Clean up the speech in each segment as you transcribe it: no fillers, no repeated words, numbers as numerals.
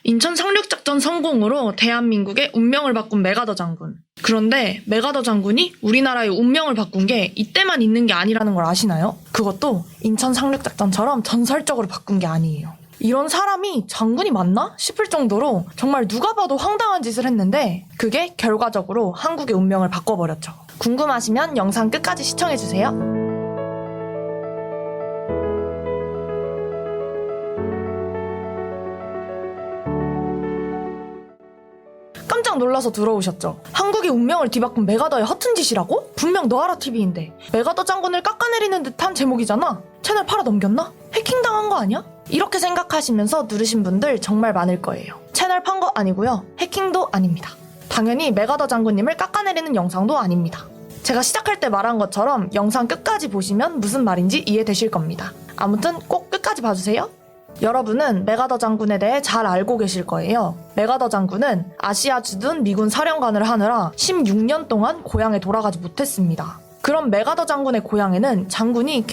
인천 상륙작전 성공으로 대한민국의 운명을 바꾼 메가더 장군. 그런데 메가더 장군이 우리나라의 운명을 바꾼 게 이때만 있는 게 아니라는 걸 아시나요? 그것도 인천 상륙작전처럼 전설적으로 바꾼 게 아니에요. 이런 사람이 장군이 맞나 싶을 정도로 정말 누가 봐도 황당한 짓을 했는데 그게 결과적으로 한국의 운명을 바꿔버렸죠. 궁금하시면 영상 끝까지 시청해주세요. 깜짝 놀라서 들어오셨죠? 한국의 운명을 뒤바꾼 메가더의 허튼 짓이라고? 분명 너하라 TV인데 메가더 장군을 깎아내리는 듯한 제목이잖아. 채널 팔아 넘겼나? 해킹당한 거 아니야? 이렇게 생각하시면서 누르신 분들 정말 많을 거예요. 채널 판 거 아니고요. 해킹도 아닙니다. 당연히 메가더 장군님을 깎아내리는 영상도 아닙니다. 제가 시작할 때 말한 것처럼 영상 끝까지 보시면 무슨 말인지 이해되실 겁니다. 아무튼 꼭 끝까지 봐주세요. 여러분은 메가더 장군에 대해 잘 알고 계실 거예요. 메가더 장군은 아시아 주둔 미군 사령관을 하느라 16년 동안 고향에 돌아가지 못했습니다. 그럼 메가더 장군의 고향에는 장군이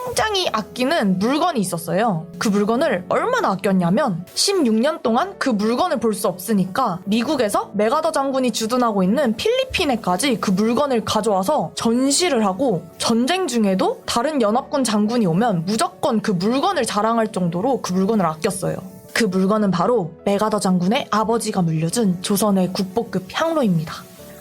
굉장히 아끼는 물건이 있었어요. 그 물건을 얼마나 아꼈냐면 16년 동안 그 물건을 볼 수 없으니까 미국에서 메가더 장군이 주둔하고 있는 필리핀에까지 그 물건을 가져와서 전시를 하고 전쟁 중에도 다른 연합군 장군이 오면 무조건 그 물건을 자랑할 정도로 그 물건을 아꼈어요. 그 물건은 바로 메가더 장군의 아버지가 물려준 조선의 국보급 향로입니다.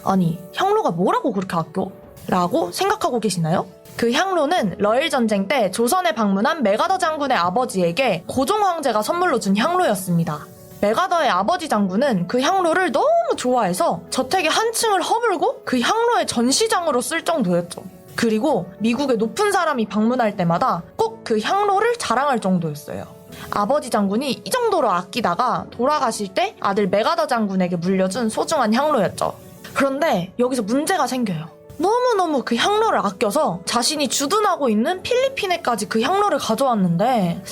아니, 향로가 뭐라고 그렇게 아껴? 라고 생각하고 계시나요? 그 향로는 러일 전쟁 때 조선에 방문한 메가더 장군의 아버지에게 고종 황제가 선물로 준 향로였습니다. 메가더의 아버지 장군은 그 향로를 너무 좋아해서 저택의 한 층을 허물고 그 향로의 전시장으로 쓸 정도였죠. 그리고 미국의 높은 사람이 방문할 때마다 꼭 그 향로를 자랑할 정도였어요. 아버지 장군이 이 정도로 아끼다가 돌아가실 때 아들 메가더 장군에게 물려준 소중한 향로였죠. 그런데 여기서 문제가 생겨요. 너무너무 그 향로를 아껴서 자신이 주둔하고 있는 필리핀에까지 그 향로를 가져왔는데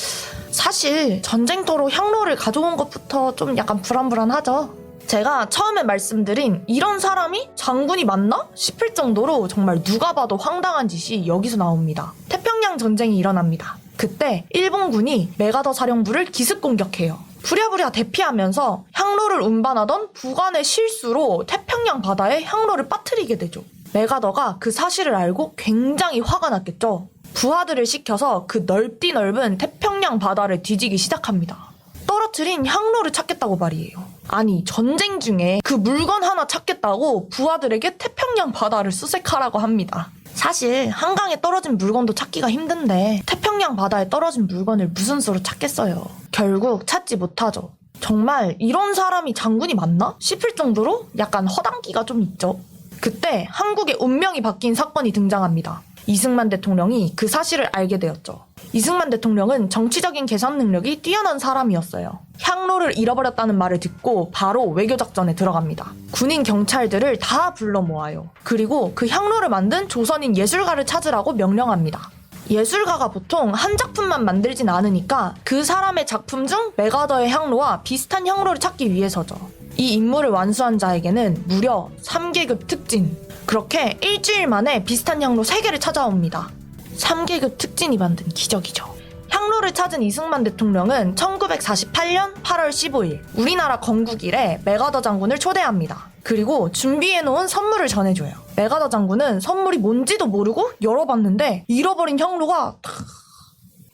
사실 전쟁터로 향로를 가져온 것부터 좀 약간 불안불안하죠. 제가 처음에 말씀드린 이런 사람이 장군이 맞나 싶을 정도로 정말 누가 봐도 황당한 짓이 여기서 나옵니다. 태평양 전쟁이 일어납니다. 그때 일본군이 메가더 사령부를 기습 공격해요. 부랴부랴 대피하면서 향로를 운반하던 부관의 실수로 태평양 바다에 향로를 빠뜨리게 되죠. 메가더가 그 사실을 알고 굉장히 화가 났겠죠. 부하들을 시켜서 그 넓디 넓은 태평양 바다를 뒤지기 시작합니다. 떨어뜨린 향로를 찾겠다고 말이에요. 아니, 전쟁 중에 그 물건 하나 찾겠다고 부하들에게 태평양 바다를 수색하라고 합니다. 사실 한강에 떨어진 물건도 찾기가 힘든데 태평양 바다에 떨어진 물건을 무슨 수로 찾겠어요. 결국 찾지 못하죠. 정말 이런 사람이 장군이 맞나 싶을 정도로 약간 허당기가 좀 있죠. 그때 한국의 운명이 바뀐 사건이 등장합니다. 이승만 대통령이 그 사실을 알게 되었죠. 이승만 대통령은 정치적인 계산 능력이 뛰어난 사람이었어요. 향로를 잃어버렸다는 말을 듣고 바로 외교작전에 들어갑니다. 군인 경찰들을 다 불러 모아요. 그리고 그 향로를 만든 조선인 예술가를 찾으라고 명령합니다. 예술가가 보통 한 작품만 만들진 않으니까 그 사람의 작품 중 메가더의 향로와 비슷한 향로를 찾기 위해서죠. 이 임무를 완수한 자에게는 무려 3계급 특진. 그렇게 일주일 만에 비슷한 향로 3개를 찾아옵니다. 3계급 특진이 만든 기적이죠. 향로를 찾은 이승만 대통령은 1948년 8월 15일 우리나라 건국일에 메가더 장군을 초대합니다. 그리고 준비해놓은 선물을 전해줘요. 메가더 장군은 선물이 뭔지도 모르고 열어봤는데 잃어버린 향로가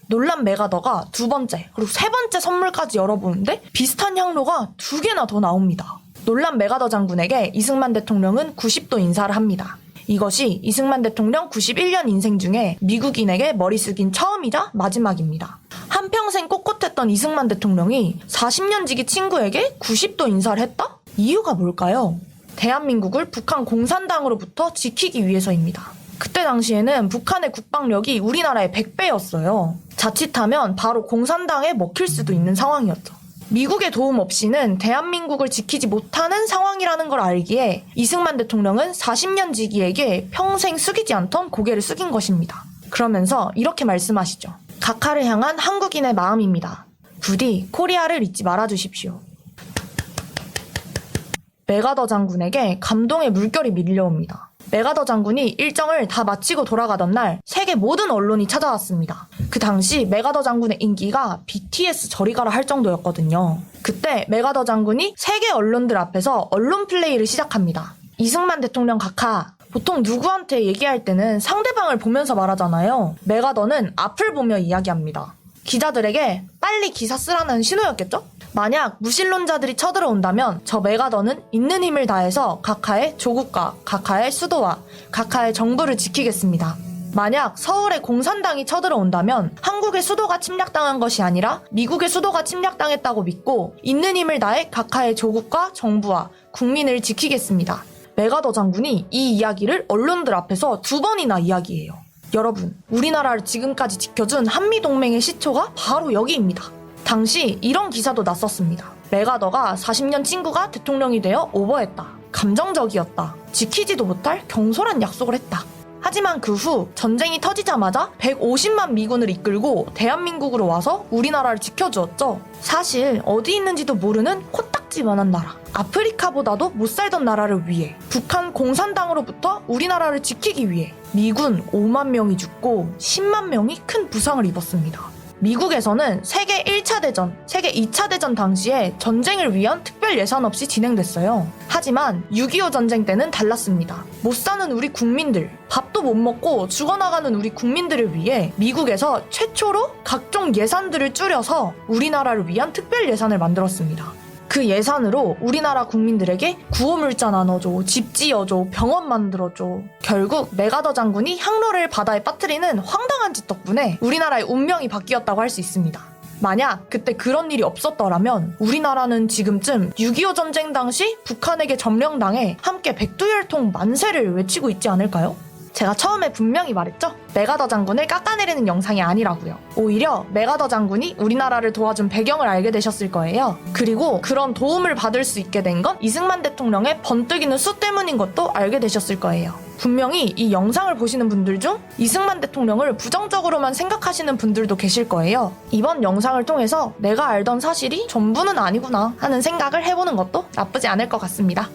놀란 메가더가 두 번째 그리고 세 번째 선물까지 열어보는데 비슷한 향로가 2개나 더 나옵니다. 놀란 메가더 장군에게 이승만 대통령은 90도 인사를 합니다. 이것이 이승만 대통령 91년 인생 중에 미국인에게 머리 숙인 처음이자 마지막입니다. 한평생 꼿꼿했던 이승만 대통령이 40년 지기 친구에게 90도 인사를 했다? 이유가 뭘까요? 대한민국을 북한 공산당으로부터 지키기 위해서입니다. 그때 당시에는 북한의 국방력이 우리나라의 100배였어요. 자칫하면 바로 공산당에 먹힐 수도 있는 상황이었죠. 미국의 도움 없이는 대한민국을 지키지 못하는 상황이라는 걸 알기에 이승만 대통령은 40년 지기에게 평생 숙이지 않던 고개를 숙인 것입니다. 그러면서 이렇게 말씀하시죠. 각하를 향한 한국인의 마음입니다. 부디 코리아를 잊지 말아주십시오. 메가더 장군에게 감동의 물결이 밀려옵니다. 메가더 장군이 일정을 다 마치고 돌아가던 날 세계 모든 언론이 찾아왔습니다. 그 당시 메가더 장군의 인기가 BTS 저리 가라 할 정도였거든요. 그때 메가더 장군이 세계 언론들 앞에서 언론 플레이를 시작합니다. 이승만 대통령 각하, 보통 누구한테 얘기할 때는 상대방을 보면서 말하잖아요. 메가더는 앞을 보며 이야기합니다. 기자들에게 빨리 기사 쓰라는 신호였겠죠? 만약 무신론자들이 쳐들어온다면 저 메가더는 있는 힘을 다해서 각하의 조국과 각하의 수도와 각하의 정부를 지키겠습니다. 만약 서울에 공산당이 쳐들어온다면 한국의 수도가 침략당한 것이 아니라 미국의 수도가 침략당했다고 믿고 있는 힘을 다해 각하의 조국과 정부와 국민을 지키겠습니다. 메가더 장군이 이 이야기를 언론들 앞에서 2번이나 이야기해요. 여러분, 우리나라를 지금까지 지켜준 한미동맹의 시초가 바로 여기입니다. 당시 이런 기사도 났었습니다. 메가더가 40년 친구가 대통령이 되어 오버했다. 감정적이었다. 지키지도 못할 경솔한 약속을 했다. 하지만 그 후 전쟁이 터지자마자 150만 미군을 이끌고 대한민국으로 와서 우리나라를 지켜주었죠. 사실 어디 있는지도 모르는 코딱지만한 나라, 아프리카보다도 못 살던 나라를 위해, 북한 공산당으로부터 우리나라를 지키기 위해 미군 5만 명이 죽고 10만 명이 큰 부상을 입었습니다. 미국에서는 세계 1차 대전, 세계 2차 대전 당시에 전쟁을 위한 특별 예산 없이 진행됐어요. 하지만 6.25 전쟁 때는 달랐습니다. 못 사는 우리 국민들, 밥도 못 먹고 죽어나가는 우리 국민들을 위해 미국에서 최초로 각종 예산들을 줄여서 우리나라를 위한 특별 예산을 만들었습니다. 그 예산으로 우리나라 국민들에게 구호물자 나눠줘, 집 지어줘, 병원 만들어줘. 결국 메가더 장군이 향로를 바다에 빠뜨리는 황당한 짓 덕분에 우리나라의 운명이 바뀌었다고 할 수 있습니다. 만약 그때 그런 일이 없었더라면 우리나라는 지금쯤 6.25 전쟁 당시 북한에게 점령당해 함께 백두혈통 만세를 외치고 있지 않을까요? 제가 처음에 분명히 말했죠? 메가더 장군을 깎아내리는 영상이 아니라고요. 오히려 메가더 장군이 우리나라를 도와준 배경을 알게 되셨을 거예요. 그리고 그런 도움을 받을 수 있게 된 건 이승만 대통령의 번뜩이는 수 때문인 것도 알게 되셨을 거예요. 분명히 이 영상을 보시는 분들 중 이승만 대통령을 부정적으로만 생각하시는 분들도 계실 거예요. 이번 영상을 통해서 내가 알던 사실이 전부는 아니구나 하는 생각을 해보는 것도 나쁘지 않을 것 같습니다.